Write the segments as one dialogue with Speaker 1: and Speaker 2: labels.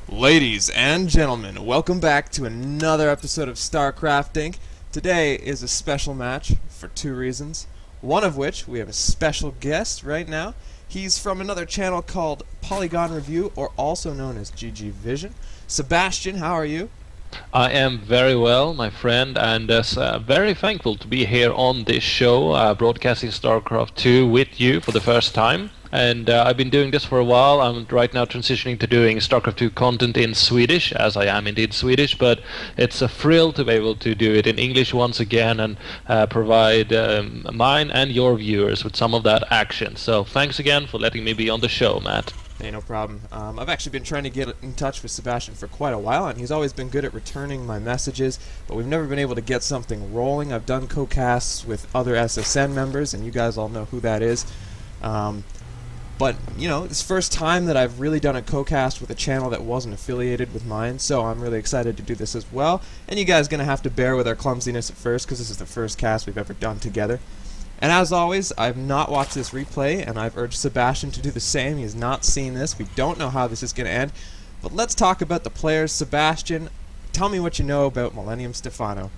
Speaker 1: Ladies and gentlemen, welcome back to another episode of StarcraftInc. Today is a special match for two reasons. One of which, we have a special guest right now. He's from another channel called Polygon Review, or also known as GGvision. Sebastian, how are you?
Speaker 2: I am very well, my friend, and very thankful to be here on this show, broadcasting StarCraft 2 with you for the first time. And I've been doing this for a while. I'm right now transitioning to doing StarCraft 2 content in Swedish, as I am indeed Swedish, but it's a thrill to be able to do it in English once again and provide mine and your viewers with some of that action. So thanks again for letting me be on the show, Matt.
Speaker 1: Hey, no problem. I've actually been trying to get in touch with Sebastian for quite a while, and he's always been good at returning my messages, but we've never been able to get something rolling. I've done co-casts with other SSN members, and you guys all know who that is. But, you know, it's the first time that I've really done a co-cast with a channel that wasn't affiliated with mine, so I'm really excited to do this as well. And you guys are going to have to bear with our clumsiness at first, because this is the first cast we've ever done together. And as always, I've not watched this replay, and I've urged Sebastian to do the same. He has not seen this. We don't know how this is going to end. But let's talk about the players. Sebastian, tell me what you know about MStephano.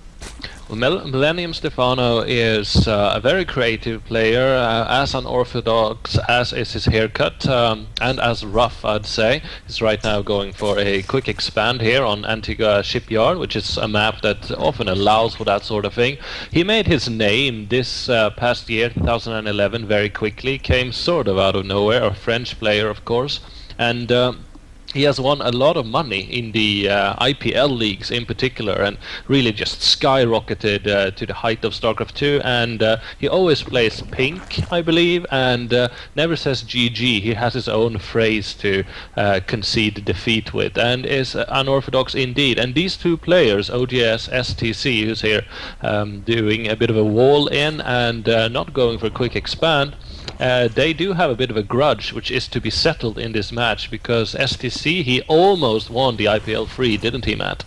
Speaker 2: Well, MStephano is a very creative player, as unorthodox as is his haircut, and as rough, I'd say. He's right now going for a quick expand here on Antigua Shipyard, which is a map that often allows for that sort of thing. He made his name this past year, 2011, very quickly, came sort of out of nowhere, a French player, of course, and he has won a lot of money in the IPL leagues in particular, and really just skyrocketed to the height of StarCraft 2. And he always plays pink, I believe, and never says GG. He has his own phrase to concede defeat with, and is unorthodox indeed. And these two players, OgsTheStc, who's here doing a bit of a wall in and not going for a quick expand, they do have a bit of a grudge, which is to be settled in this match, because STC, he almost won the IPL 3, didn't he, Matt?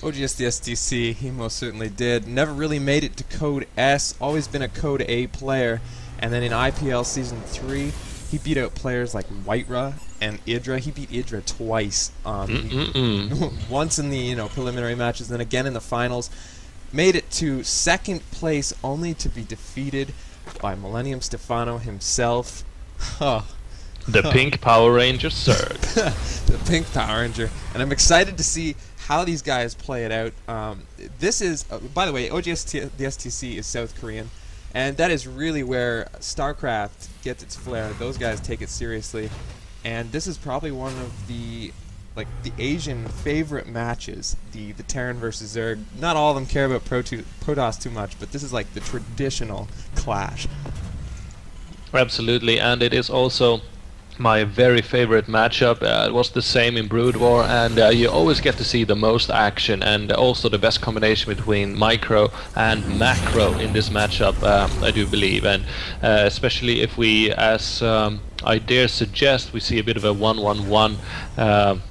Speaker 1: OgsTheStc, he most certainly did. Never really made it to Code S, always been a Code A player, and then in IPL Season 3, he beat out players like Whitera and Idra. He beat Idra twice, once in the preliminary matches, then again in the finals. Made it to second place, only to be defeated by MStephano himself.
Speaker 2: The Pink Power Ranger Zerg.
Speaker 1: The Pink Power Ranger. And I'm excited to see how these guys play it out. This is, by the way, OgsTheStc is South Korean, and that is really where StarCraft gets its flair. Those guys take it seriously, and this is probably one of the Asian favorite matches, the Terran versus Zerg. Not all of them care about Protoss too much, but this is like the traditional clash.
Speaker 2: Absolutely, and it is also my very favorite matchup. It was the same in Brood War, and you always get to see the most action, and also the best combination between micro and macro in this matchup, I do believe. And especially if we, as I dare suggest, we see a bit of a 1-1-1,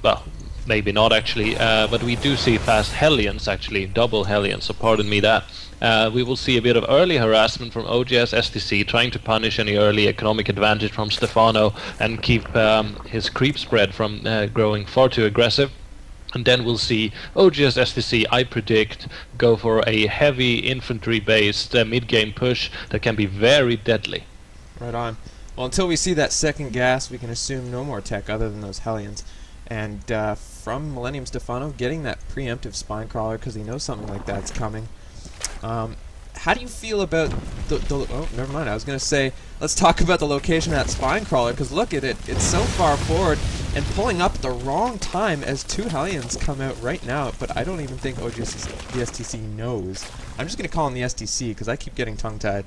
Speaker 2: well, maybe not actually, but we do see fast Hellions, actually, double Hellions, so pardon me that. We will see a bit of early harassment from OgsTC, trying to punish any early economic advantage from Stephano and keep his creep spread from growing far too aggressive. And then we'll see OgsTC, I predict, go for a heavy infantry-based mid-game push that can be very deadly.
Speaker 1: Right on. Well, until we see that second gas, we can assume no more tech other than those Hellions. And from MStephano, getting that preemptive spine crawler because he knows something like that's coming. How do you feel about oh, never mind. I was going to say, let's talk about the location of that spine crawler, because look at it. It's so far forward and pulling up at the wrong time as two Hellions come out right now, but I don't even think OgsTC knows. I'm just going to call him the STC because I keep getting tongue-tied.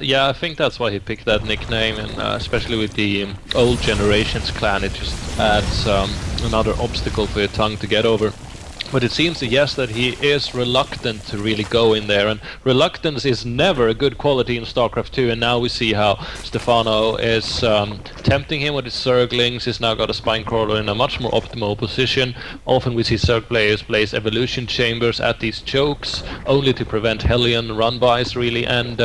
Speaker 2: Yeah, I think that's why he picked that nickname, and especially with the old generations clan, it just adds another obstacle for your tongue to get over. But it seems, yes, that he is reluctant to really go in there, and reluctance is never a good quality in StarCraft 2, and now we see how Stephano is tempting him with his Zerglings. He's now got a Spinecrawler in a much more optimal position. Often we see Zerg players place evolution chambers at these chokes, only to prevent Hellion run-bys, really, and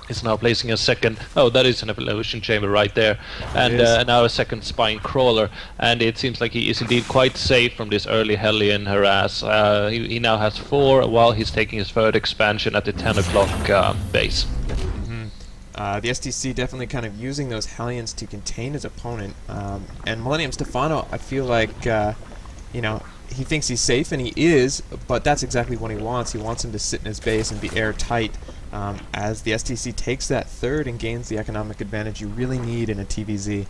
Speaker 2: is now placing a second. Oh, that is an evolution chamber right there, and now a second spine crawler. And it seems like he is indeed quite safe from this early Hellion harass. He now has 4 while he's taking his third expansion at the 10 o'clock base.
Speaker 1: The STC definitely kind of using those Hellions to contain his opponent. And MStephano, I feel like, you know, he thinks he's safe, and he is, but that's exactly what he wants. He wants him to sit in his base and be airtight. As the STC takes that third and gains the economic advantage you really need in a TVZ.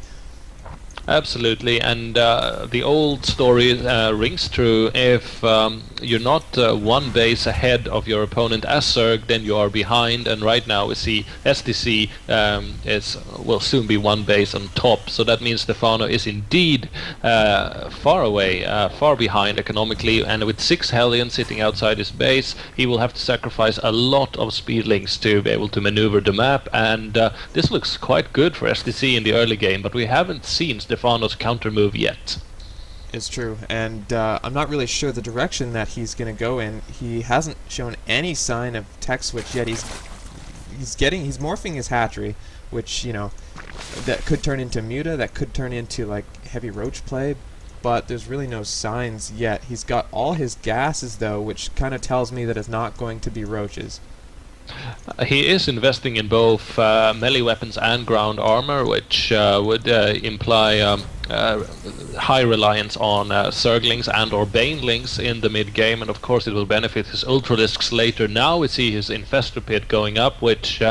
Speaker 2: Absolutely, and the old story rings true. If you're not one base ahead of your opponent as Zerg, then you are behind, and right now we see STC will soon be one base on top, so that means Stephano is indeed far away, far behind economically, and with 6 Hellions sitting outside his base, he will have to sacrifice a lot of speedlings to be able to maneuver the map, and this looks quite good for STC in the early game, but we haven't seen Stephano's counter move yet.
Speaker 1: It's true, and I'm not really sure the direction that he's going to go in. He hasn't shown any sign of tech switch yet. He's morphing his hatchery, which, you know, that could turn into Muta, that could turn into like heavy roach play, but there's really no signs yet. He's got all his gases though, which kind of tells me that it's not going to be roaches.
Speaker 2: He is investing in both melee weapons and ground armor, which would imply high reliance on Zerglings and or Banelings in the mid-game, and of course it will benefit his Ultralisks later. Now we see his Infestor Pit going up, which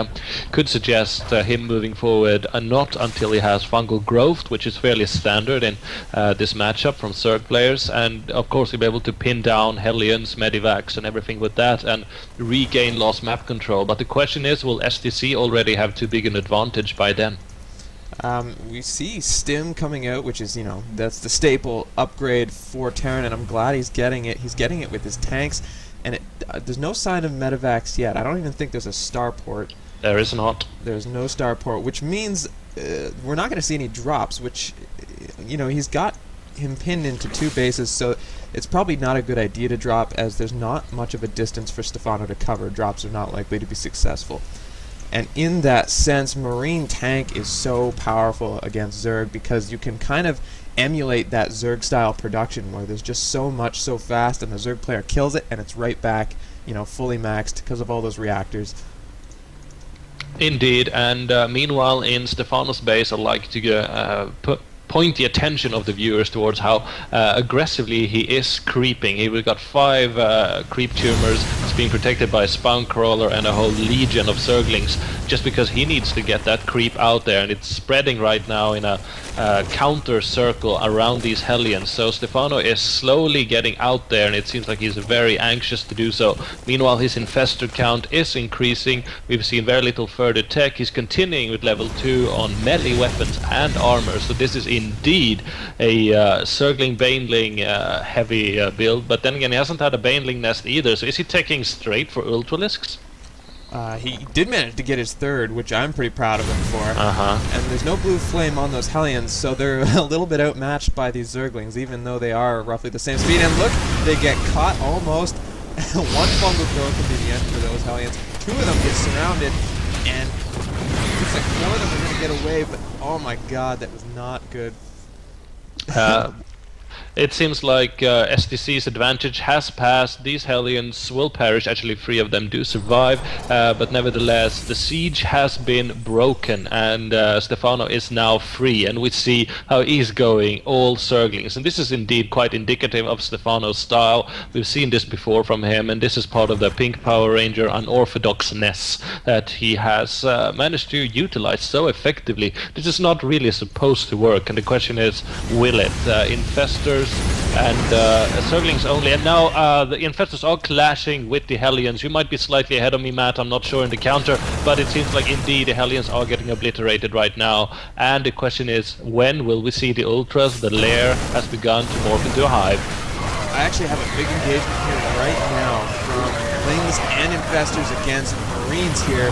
Speaker 2: could suggest him moving forward not until he has Fungal Growth, which is fairly standard in this matchup from Zerg players, and of course he'll be able to pin down Hellions, Medivacs and everything with that, and regain lost map control. But the question is, will STC already have too big an advantage by then?
Speaker 1: We see Stim coming out, which is, you know, that's the staple upgrade for Terran, and I'm glad he's getting it. He's getting it with his tanks, and there's no sign of Medivacs yet. I don't even think there's a starport.
Speaker 2: There is not.
Speaker 1: There's no starport, which means we're not going to see any drops, which, you know, he's got him pinned into 2 bases, so it's probably not a good idea to drop, as there's not much of a distance for Stephano to cover. Drops are not likely to be successful. And in that sense, Marine Tank is so powerful against Zerg, because you can kind of emulate that Zerg style production where there's just so much so fast, and the Zerg player kills it and it's right back, you know, fully maxed because of all those reactors.
Speaker 2: Indeed, and meanwhile in Stephano's base, I'd like to point the attention of the viewers towards how aggressively he is creeping. We've got 5 creep tumors. It's being protected by a spawn crawler and a whole legion of Zerglings, just because he needs to get that creep out there, and it's spreading right now in a counter circle around these Hellions. So Stephano is slowly getting out there, and it seems like he's very anxious to do so. Meanwhile, his infestor count is increasing. We've seen very little further tech. He's continuing with level 2 on melee weapons and armor, so this is indeed a Zergling Baneling heavy build, but then again he hasn't had a Baneling nest either, so is he taking straight for Ultralisks?
Speaker 1: He did manage to get his 3rd, which I'm pretty proud of him for. And there's no blue flame on those Hellions, so they're a little bit outmatched by these Zerglings, even though they are roughly the same speed. And look, they get caught almost. 1 fungal growth will be the end for those Hellions. 2 of them get surrounded, and looks like 4 of them are going to get away, but oh my god, that was not good.
Speaker 2: It seems like STC's advantage has passed. These Hellions will perish. Actually, 3 of them do survive, but nevertheless the siege has been broken, and Stephano is now free, and we see how he's going all Zerglings, and this is indeed quite indicative of Stephano's style. We've seen this before from him, and this is part of the Pink Power Ranger unorthodoxness that he has managed to utilize so effectively. This is not really supposed to work, and the question is, will it? Infestors and Zerglings only, and now the Infestors are clashing with the Hellions. You might be slightly ahead of me, Matt, I'm not sure in the counter, but it seems like indeed the Hellions are getting obliterated right now, and the question is, when will we see the Ultras? The lair has begun to morph into a hive.
Speaker 1: I actually have a big engagement here right now from Lings and Infestors against Marines here.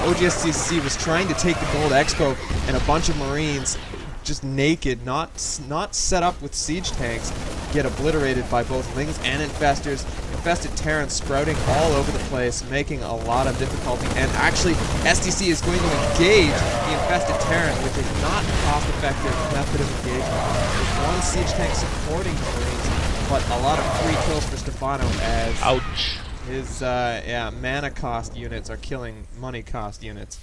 Speaker 1: OgsTheStc was trying to take the Gold Expo, and a bunch of Marines, just naked, not set up with siege tanks, get obliterated by both Lings and Infestors. Infested Terrans sprouting all over the place, making a lot of difficulty. And actually, STC is going to engage the Infested Terran with a not cost-effective method of engagement. With one siege tank supporting the Marines, but a lot of free kills for Stephano as
Speaker 2: ouch.
Speaker 1: His mana cost units are killing money cost units.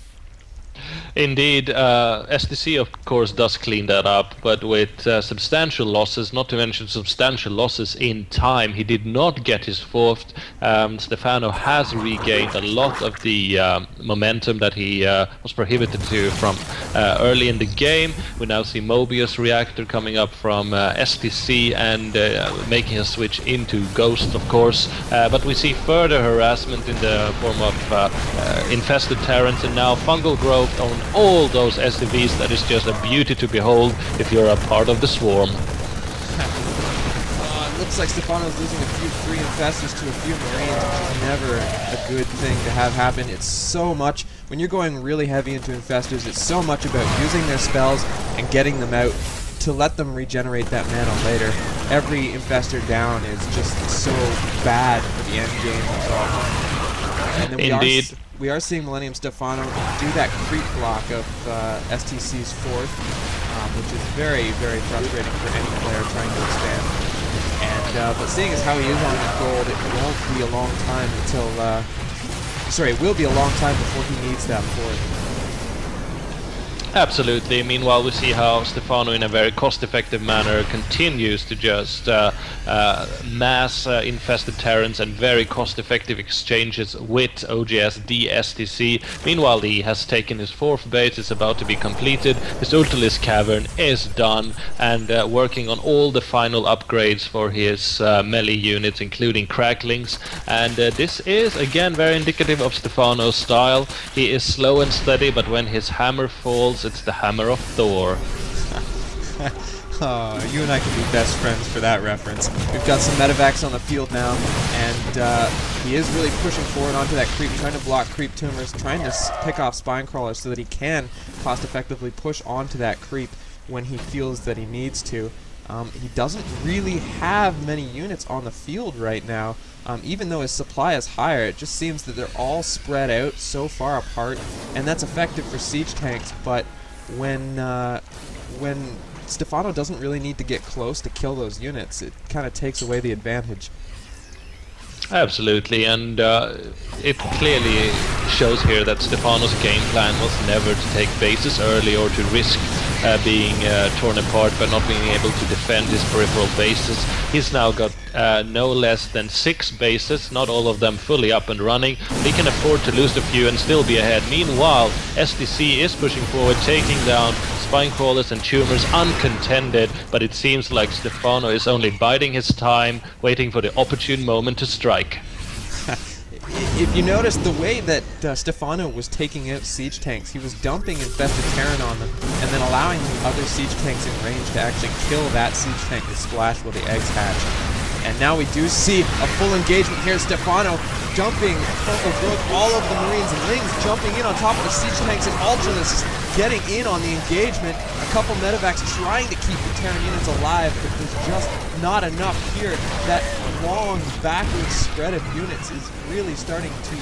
Speaker 2: Indeed, STC of course does clean that up, but with substantial losses, not to mention substantial losses in time. He did not get his fourth. Stephano has regained a lot of the momentum that he was prohibited to from early in the game. We now see Mobius Reactor coming up from STC and making a switch into Ghost, of course. But we see further harassment in the form of infested Terrans, and now Fungal Growth on all those SCVs. That is just a beauty to behold if you're a part of the swarm.
Speaker 1: It looks like Stephano's losing a few free infestors to a few Marines, which is never a good thing to have happen. It's so much, when you're going really heavy into infestors, it's so much about using their spells and getting them out to let them regenerate that mana later. Every infestor down is just so bad for the end game result. And then we are seeing MStephano do that creep block of STC's fourth, which is very, very frustrating for any player trying to expand. And but seeing as how he is on the gold, it won't be a long time until it will be a long time before he needs that fourth.
Speaker 2: Absolutely. Meanwhile, we see how Stephano, in a very cost-effective manner, continues to just mass infested Terrans and very cost-effective exchanges with OgsTheStc. Meanwhile, he has taken his fourth base. It's about to be completed. His Ultilis Cavern is done, and working on all the final upgrades for his melee units, including Cracklings. And this is, again, very indicative of Stephano's style. He is slow and steady, but when his hammer falls, it's the hammer of Thor.
Speaker 1: Oh, you and I can be best friends for that reference. We've got some medevacs on the field now, and he is really pushing forward onto that creep, trying to block creep tumors, trying to pick off spine crawlers so that he can cost-effectively push onto that creep when he feels that he needs to. He doesn't really have many units on the field right now. Even though his supply is higher, it just seems that they're all spread out so far apart, and that's effective for siege tanks. But when Stephano doesn't really need to get close to kill those units, it kind of takes away the advantage.
Speaker 2: Absolutely, and it clearly shows here that Stephano's game plan was never to take bases early or to risk being torn apart by not being able to defend his peripheral bases. He's now got no less than 6 bases, not all of them fully up and running. He can afford to lose a few and still be ahead. Meanwhile, STC is pushing forward, taking down spine crawlers and tumors uncontended, but it seems like Stephano is only biding his time, waiting for the opportune moment to strike.
Speaker 1: If you notice the way that Stephano was taking out siege tanks, he was dumping infested Terran on them, and then allowing the other siege tanks in range to actually kill that siege tank with splash while the eggs hatch. And now we do see a full engagement here. Stephano dumping all of the Marines and Lings, jumping in on top of the siege tanks, and Ultralis getting in on the engagement. A couple medevacs trying to keep the Terran units alive, but there's just not enough here. That long backward spread of units is really starting to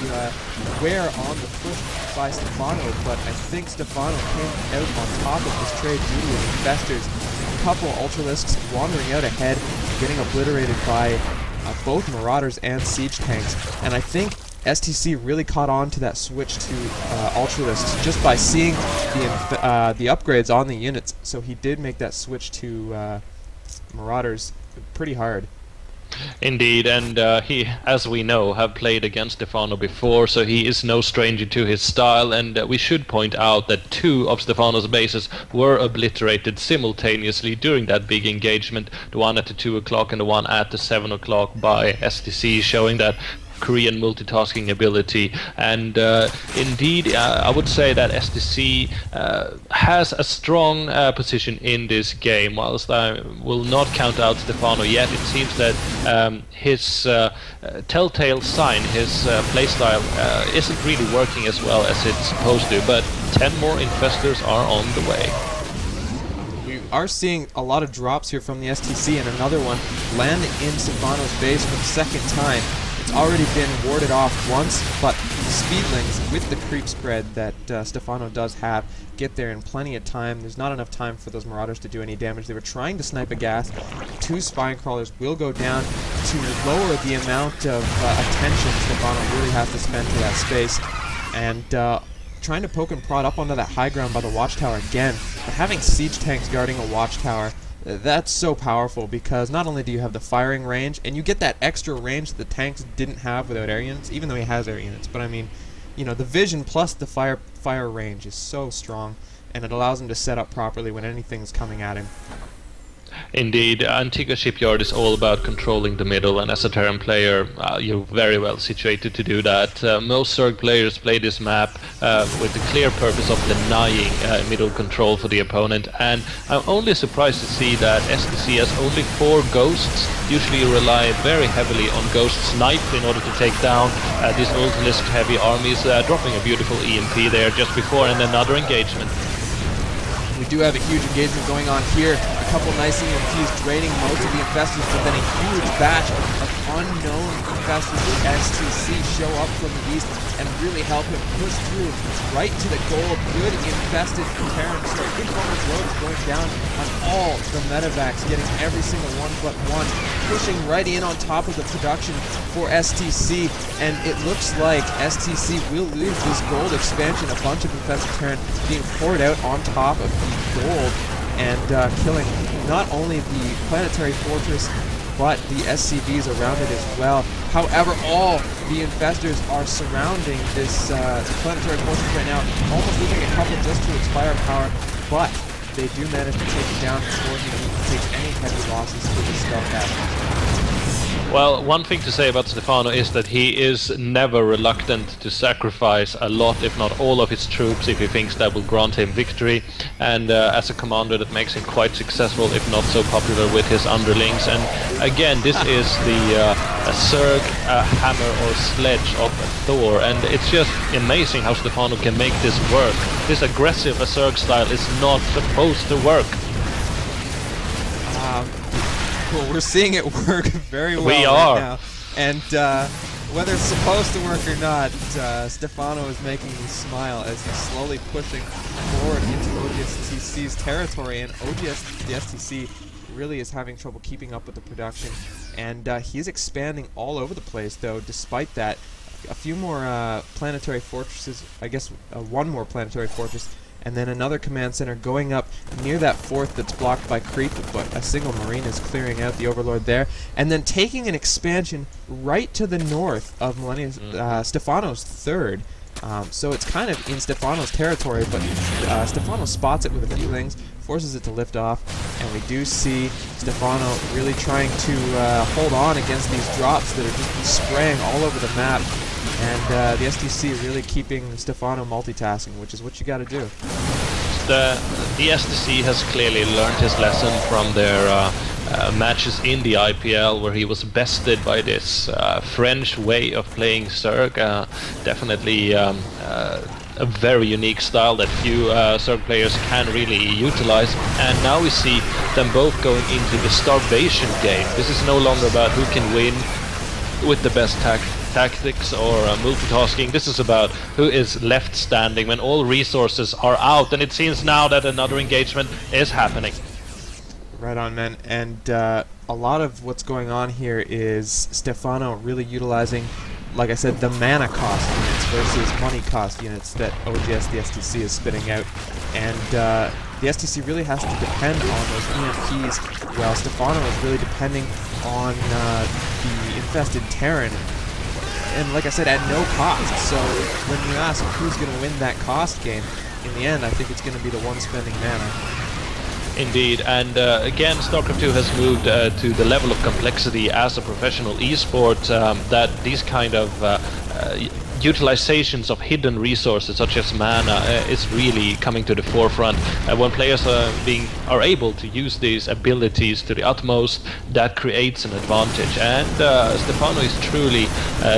Speaker 1: wear on the push by Stephano, but I think Stephano came out on top of this trade due to his infestors. A couple Ultralisks wandering out ahead, getting obliterated by both Marauders and siege tanks, and I think STC really caught on to that switch to Ultralisks just by seeing the upgrades on the units, so he did make that switch to Marauders pretty hard.
Speaker 2: Indeed, and he, as we know, have played against Stephano before, so he is no stranger to his style, and we should point out that 2 of Stephano's bases were obliterated simultaneously during that big engagement, the one at the 2 o'clock and the one at the 7 o'clock by STC, showing that Korean multitasking ability, and indeed I would say that STC has a strong position in this game. Whilst I will not count out Stephano yet, it seems that his telltale sign, his playstyle isn't really working as well as it's supposed to, but 10 more infestors are on the way.
Speaker 1: We are seeing a lot of drops here from the STC, and another one landing in Stephano's base for the second time. It's already been warded off once, but the speedlings with the creep spread that Stephano does have get there in plenty of time. There's not enough time for those Marauders to do any damage. They were trying to snipe a gas. 2 spine crawlers will go down to lower the amount of attention Stephano really has to spend to that space. And trying to poke and prod up onto that high ground by the watchtower again. But having siege tanks guarding a watchtower, that's so powerful, because not only do you have the firing range, and you get that extra range that the tanks didn't have without air units, even though he has air units, but I mean, you know, the vision plus the fire range is so strong, and it allows him to set up properly when anything's coming at him.
Speaker 2: Indeed, Antigua Shipyard is all about controlling the middle, and as a Terran player, you're very well situated to do that. Most Zerg players play this map with the clear purpose of denying middle control for the opponent, and I'm only surprised to see that STC has only 4 ghosts. Usually you rely very heavily on ghost snipe in order to take down these ultilisk heavy armies, dropping a beautiful EMP there just before, and another engagement.
Speaker 1: We do have a huge engagement going on here. A couple nice EMPs draining most of the infestors, but then a huge batch of unknown infestors with STC show up from the east and really help him push through right to the goal. Good infested Terran. So Informer's Road is going down on all the medevacs, getting every single one but one, pushing right in on top of the production for STC, and it looks like STC will lose this gold expansion. A bunch of infested Terran being poured out on top of the gold, and killing not only the planetary fortress but the SCVs around it as well. However, all the infestors are surrounding this planetary fortress right now, almost losing a couple just to its firepower, but they do manage to take it down before he even takes any heavy losses to the stealth battle.
Speaker 2: Well, one thing to say about Stephano is that he is never reluctant to sacrifice a lot, if not all of his troops, if he thinks that will grant him victory, and as a commander that makes him quite successful, if not so popular with his underlings. And again, this is the Zerg hammer or sledge of Thor, and it's just amazing how Stephano can make this work. This aggressive Zerg style is not supposed to work.
Speaker 1: Well, we're seeing it work very well right now, and whether it's supposed to work or not, Stephano is making me smile as he's slowly pushing forward into OgsTC's territory, and OgsTC really is having trouble keeping up with the production, and he's expanding all over the place, though. Despite that, a few more planetary fortresses, I guess one more planetary fortress, and then another command center going up near that fourth that's blocked by creep, but a single marine is clearing out the overlord there, and then taking an expansion right to the north of Stephano's third. So it's kind of in Stephano's territory, but Stephano spots it with a few lings, forces it to lift off, and we do see Stephano really trying to hold on against these drops that are just spraying all over the map. And the STC really keeping Stephano multitasking, which is what you got to do.
Speaker 2: The STC has clearly learned his lesson from their matches in the IPL, where he was bested by this French way of playing Zerg. Definitely a very unique style that few Zerg players can really utilize. And now we see them both going into the starvation game. This is no longer about who can win with the best tactics or multitasking. This is about who is left standing when all resources are out, and it seems now that another engagement is happening.
Speaker 1: Right on, man. And a lot of what's going on here is Stephano really utilizing, like I said, the mana cost units versus money cost units that OgsTheStc is spitting out. And the STC really has to depend on those EMPs, while Stephano is really depending on the infested Terran. And like I said, at no cost. So when you ask who's going to win that cost game, in the end, I think it's going to be the one spending mana.
Speaker 2: Indeed, and again, StarCraft 2 has moved to the level of complexity as a professional esport that these kind of utilizations of hidden resources such as mana is really coming to the forefront. When players are able to use these abilities to the utmost, that creates an advantage, and Stephano is truly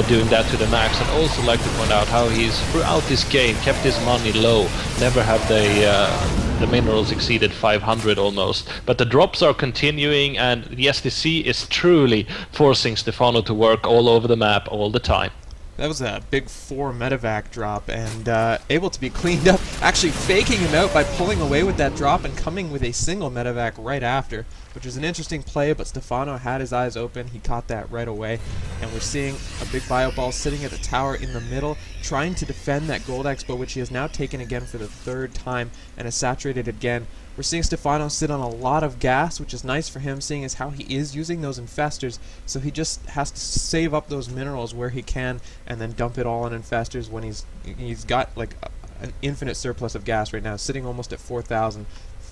Speaker 2: doing that to the max. I'd also like to point out how he's throughout this game kept his money low. Never have the minerals exceeded 500 almost, but the drops are continuing, and the STC is truly forcing Stephano to work all over the map all the time.
Speaker 1: That was a big 4 medevac drop, and able to be cleaned up, actually faking him out by pulling away with that drop and coming with a single medevac right after, which is an interesting play, but Stephano had his eyes open, he caught that right away, and we're seeing a big bio ball sitting at the tower in the middle, trying to defend that gold expo, which he has now taken again for the 3rd time, and has saturated again. We're seeing Stephano sit on a lot of gas, which is nice for him, seeing as how he is using those infestors, so he just has to save up those minerals where he can, and then dump it all on infestors when he's got like an infinite surplus of gas right now, sitting almost at 4,000,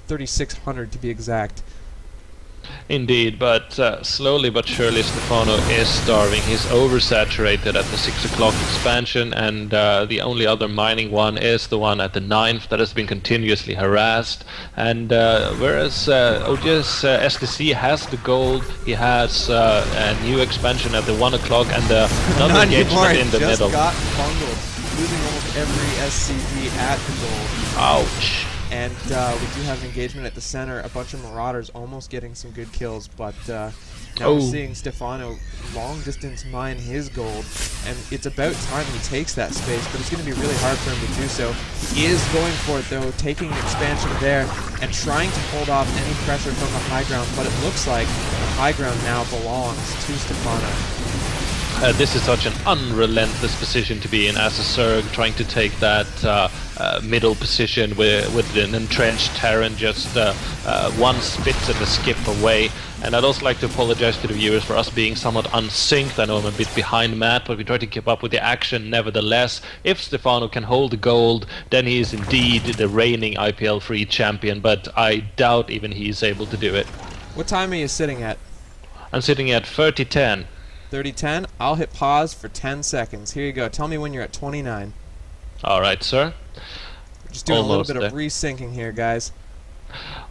Speaker 1: 3,600 to be exact.
Speaker 2: Indeed, but slowly but surely Stephano is starving. He's oversaturated at the 6 o'clock expansion, and the only other mining one is the one at the 9th that has been continuously harassed. And whereas OG's STC has the gold, he has a new expansion at the 1 o'clock and another engagement in the middle.
Speaker 1: Got bungled, losing almost every SCV at the gold.
Speaker 2: Ouch.
Speaker 1: And we do have an engagement at the center, a bunch of Marauders almost getting some good kills, but now we're seeing Stephano long distance mine his gold, and it's about time he takes that space, but it's going to be really hard for him to do so. He is going for it though, taking an expansion there and trying to hold off any pressure from the high ground, but it looks like the high ground now belongs to Stephano.
Speaker 2: This is such an unrelentless position to be in as a Zerg, trying to take that middle position with an entrenched Terran just one spit and a skip away. And I'd also like to apologize to the viewers for us being somewhat unsynced. I know I'm a bit behind Matt, but we try to keep up with the action nevertheless. If Stephano can hold the gold, then he is indeed the reigning IPL free champion, but I doubt even he's able to do it.
Speaker 1: What time are you sitting at?
Speaker 2: I'm sitting at 30-10.
Speaker 1: 30-10. I'll hit pause for 10 seconds. Here you go. Tell me when you're at 29.
Speaker 2: Alright, sir.
Speaker 1: We're just doing almost a little bit of resyncing here, guys.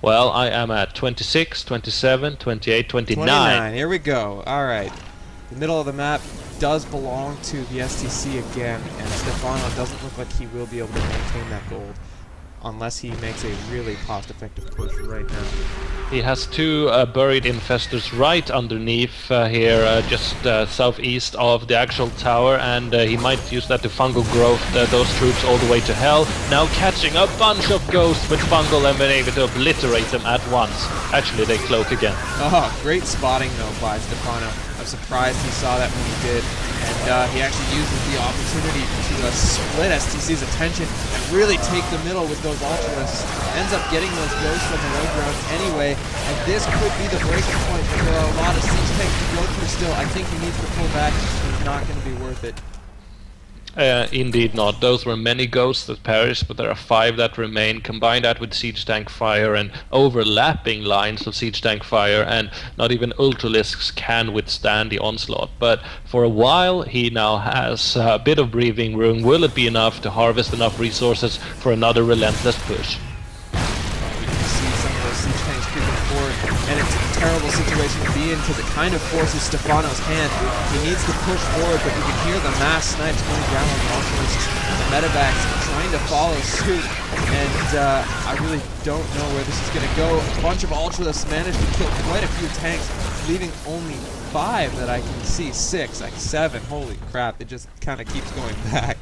Speaker 2: Well, I am at 26, 27, 28, 29.
Speaker 1: 29. Here we go. Alright. The middle of the map does belong to the STC again, and Stephano doesn't look like he will be able to maintain that gold unless he makes a really cost-effective push right now.
Speaker 2: He has 2 buried infestors right underneath here, just southeast of the actual tower, and he might use that to fungal growth those troops all the way to hell. Now catching a bunch of ghosts with fungal and being able to obliterate them at once. Actually, they cloak again.
Speaker 1: Oh, great spotting though by Stephano. I'm surprised he saw that when he did, and he actually uses the opportunity to split STC's attention and really take the middle with those ultralists. Ends up getting those ghosts on the low ground anyway, and this could be the breaking point, but there are a lot of siege tanks to go through still. I think he needs to pull back. It's not going to be worth it.
Speaker 2: Indeed not. Those were many ghosts that perished, but there are 5 that remain. Combine that with siege tank fire and overlapping lines of siege tank fire, and not even ultralisks can withstand the onslaught. But for a while he now has a bit of breathing room. Will it be enough to harvest enough resources for another relentless push?
Speaker 1: We can see some of those siege tanks creeping forward, and it's a terrible situation to be in because it kind of forces Stephano's hand. He needs to push forward, but you can hear the mass snipes going down on the ultralists, and the medevacs trying to follow suit, and I really don't know where this is going to go. A bunch of ultralists managed to kill quite a few tanks, leaving only 5 that I can see. 6, like 7. Holy crap, it just kind of keeps going back.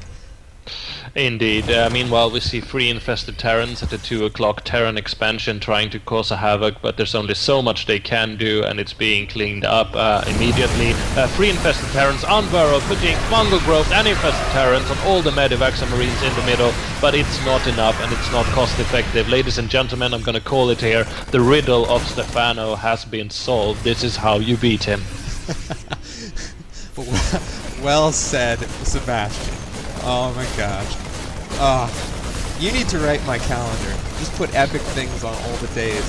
Speaker 2: Indeed. Meanwhile, we see 3 infested Terrans at the 2 o'clock Terran expansion trying to cause a havoc, but there's only so much they can do, and it's being cleaned up immediately. 3 infested Terrans on Burrow, putting fungal growth and infested Terrans on all the Medivacs and Marines in the middle, but it's not enough and it's not cost effective. Ladies and gentlemen, I'm gonna call it here. The riddle of Stephano has been solved. This is how you beat him.
Speaker 1: Well said, Sebastian. Oh my gosh. You need to write my calendar. Just put epic things on all the days.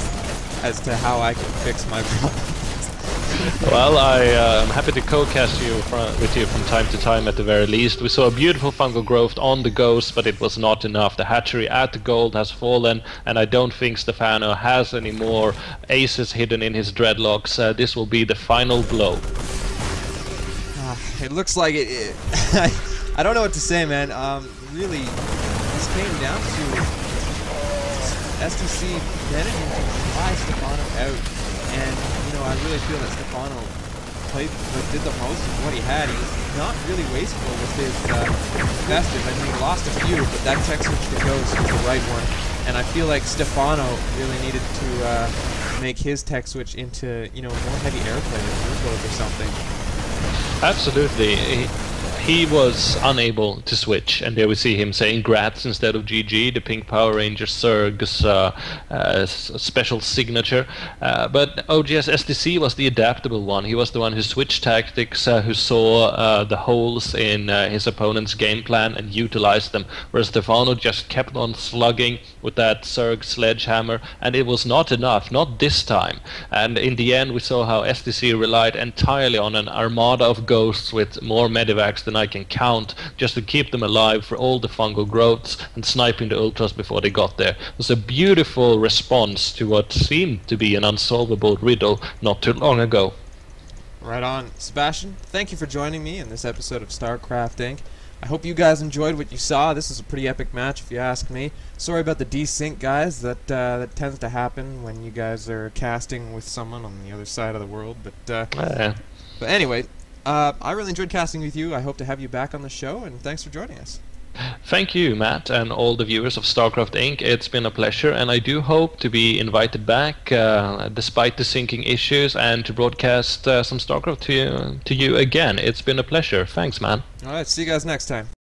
Speaker 1: as to how I can fix my problem.
Speaker 2: Well, I'm happy to co-cast with you from time to time at the very least. We saw a beautiful fungal growth on the Ghost, but it was not enough. The hatchery at the Gold has fallen, and I don't think Stephano has any more aces hidden in his dreadlocks. This will be the final blow.
Speaker 1: It looks like it. I don't know what to say, man. Really, this came down to STC managing to fly Stephano out, and I really feel that Stephano did the most of what he had. He was not really wasteful with his investors. I mean, he lost a few, but that tech switch to Ghost was the right one, and I feel like Stephano really needed to make his tech switch into more heavy airplay or something.
Speaker 2: Absolutely. He was unable to switch, and there we see him saying grats instead of GG, the Pink Power Ranger Zerg's special signature. But OG's STC was the adaptable one. He was the one who switched tactics, who saw the holes in his opponent's game plan and utilized them, whereas Stephano just kept on slugging with that Zerg sledgehammer, and it was not enough, not this time. And in the end we saw how STC relied entirely on an armada of ghosts with more medivacs than I can count, just to keep them alive for all the fungal growths and sniping the ultras before they got there. It was a beautiful response to what seemed to be an unsolvable riddle not too long ago.
Speaker 1: Right on. Sebastian, thank you for joining me in this episode of StarCraft Inc. I hope you guys enjoyed what you saw. This is a pretty epic match if you ask me. Sorry about the desync, guys. That tends to happen when you guys are casting with someone on the other side of the world. But anyway, I really enjoyed casting with you. I hope to have you back on the show, and thanks for joining us.
Speaker 2: Thank you, Matt, and all the viewers of StarCraft Inc. It's been a pleasure, and I do hope to be invited back, despite the syncing issues, and to broadcast some StarCraft to you again. It's been a pleasure. Thanks, man.
Speaker 1: All right, see you guys next time.